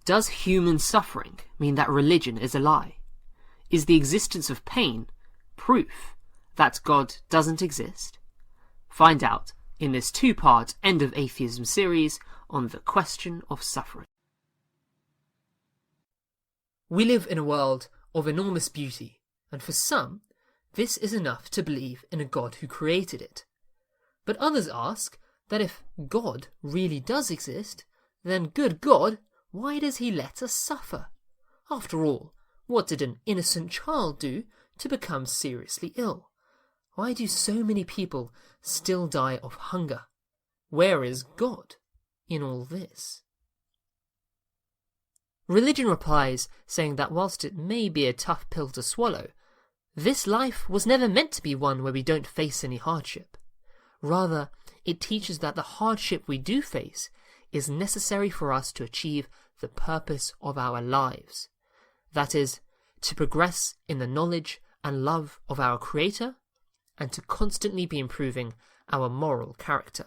Does human suffering mean that religion is a lie? Is the existence of pain proof that God doesn't exist? Find out in this two-part End of Atheism series on the question of suffering. We live in a world of enormous beauty, and for some, this is enough to believe in a God who created it. But others ask that if God really does exist, then good God, why does he let us suffer? After all, what did an innocent child do to become seriously ill? Why do so many people still die of hunger? Where is God in all this? Religion replies, saying that whilst it may be a tough pill to swallow, this life was never meant to be one where we don't face any hardship. Rather, it teaches that the hardship we do face is necessary for us to achieve the purpose of our lives. That is, to progress in the knowledge and love of our Creator, and to constantly be improving our moral character.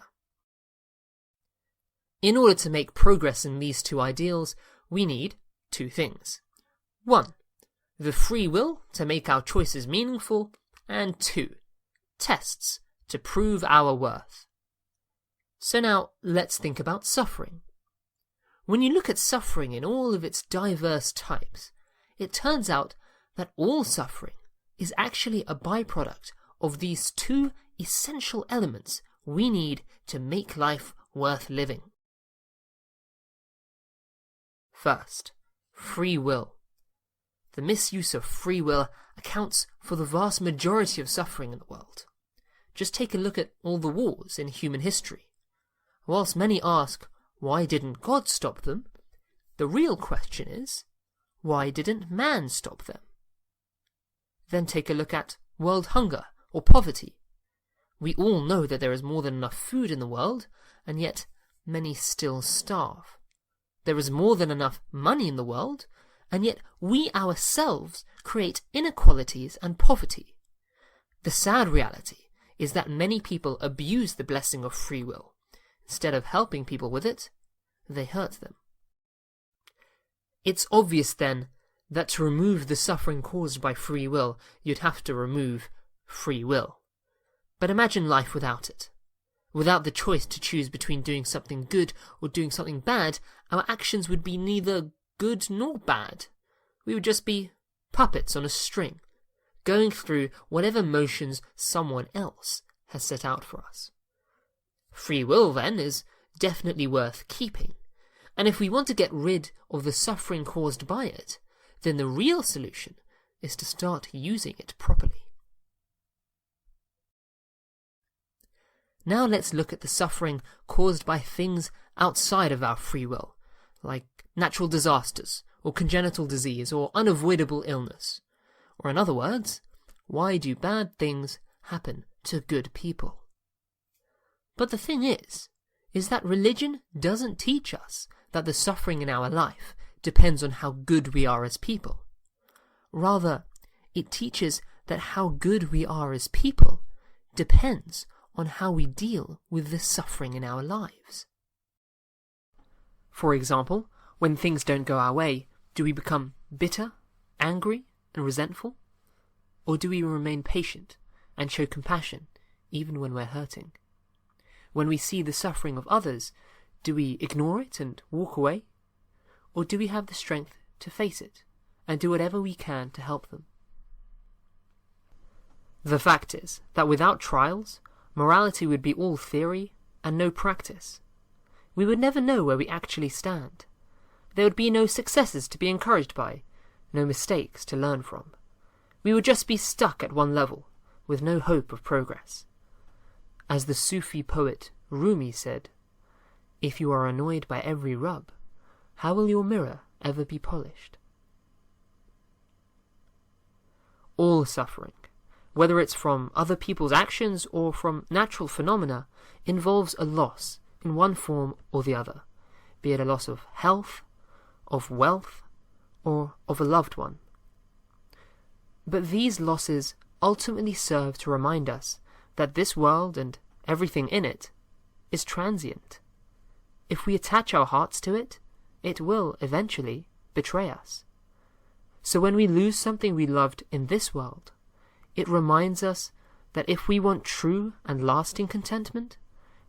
In order to make progress in these two ideals, we need two things. 1. The free will to make our choices meaningful, and 2. Tests to prove our worth. So now let's think about suffering. When you look at suffering in all of its diverse types, it turns out that all suffering is actually a byproduct of these two essential elements we need to make life worth living. First, free will. The misuse of free will accounts for the vast majority of suffering in the world. Just take a look at all the wars in human history. Whilst many ask, why didn't God stop them? The real question is, why didn't man stop them? Then take a look at world hunger or poverty. We all know that there is more than enough food in the world, and yet many still starve. There is more than enough money in the world, and yet we ourselves create inequalities and poverty. The sad reality is that many people abuse the blessing of free will. Instead of helping people with it, they hurt them. It's obvious then that to remove the suffering caused by free will, you'd have to remove free will. But imagine life without it. Without the choice to choose between doing something good or doing something bad, our actions would be neither good nor bad. We would just be puppets on a string, going through whatever motions someone else has set out for us. Free will, then, is definitely worth keeping, and if we want to get rid of the suffering caused by it, then the real solution is to start using it properly. Now let's look at the suffering caused by things outside of our free will, like natural disasters, or congenital disease, or unavoidable illness. Or in other words, why do bad things happen to good people? But the thing is that religion doesn't teach us that the suffering in our life depends on how good we are as people. Rather, it teaches that how good we are as people depends on how we deal with the suffering in our lives. For example, when things don't go our way, do we become bitter, angry, and resentful? Or do we remain patient and show compassion even when we're hurting? When we see the suffering of others, do we ignore it and walk away? Or do we have the strength to face it and do whatever we can to help them? The fact is that without trials, morality would be all theory and no practice. We would never know where we actually stand. There would be no successes to be encouraged by, no mistakes to learn from. We would just be stuck at one level, with no hope of progress. As the Sufi poet Rumi said, "If you are annoyed by every rub, how will your mirror ever be polished?" All suffering, whether it's from other people's actions or from natural phenomena, involves a loss in one form or the other, be it a loss of health, of wealth, or of a loved one. But these losses ultimately serve to remind us that this world and everything in it is transient. If we attach our hearts to it, it will eventually betray us. So when we lose something we loved in this world, it reminds us that if we want true and lasting contentment,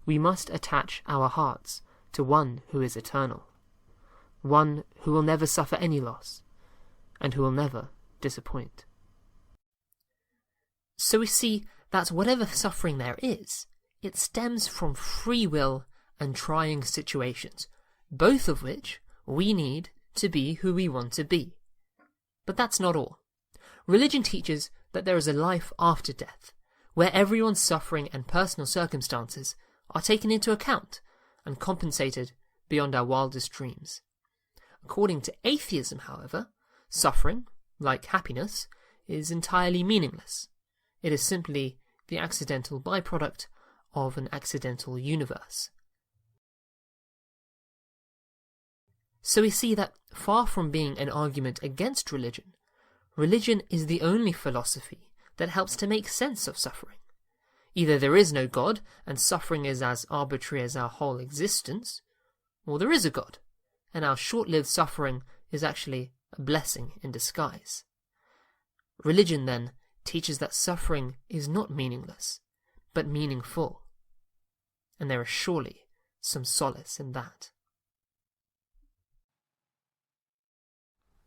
we must attach our hearts to one who is eternal, one who will never suffer any loss, and who will never disappoint. So we see that whatever suffering there is, it stems from free will and trying situations, both of which we need to be who we want to be. But that's not all. Religion teaches that there is a life after death, where everyone's suffering and personal circumstances are taken into account and compensated beyond our wildest dreams. According to atheism, however, suffering, like happiness, is entirely meaningless. It is simply the accidental byproduct of an accidental universe. So we see that far from being an argument against religion, religion is the only philosophy that helps to make sense of suffering. Either there is no God and suffering is as arbitrary as our whole existence, or there is a God, and our short-lived suffering is actually a blessing in disguise. Religion, then, teaches that suffering is not meaningless, but meaningful. And there is surely some solace in that.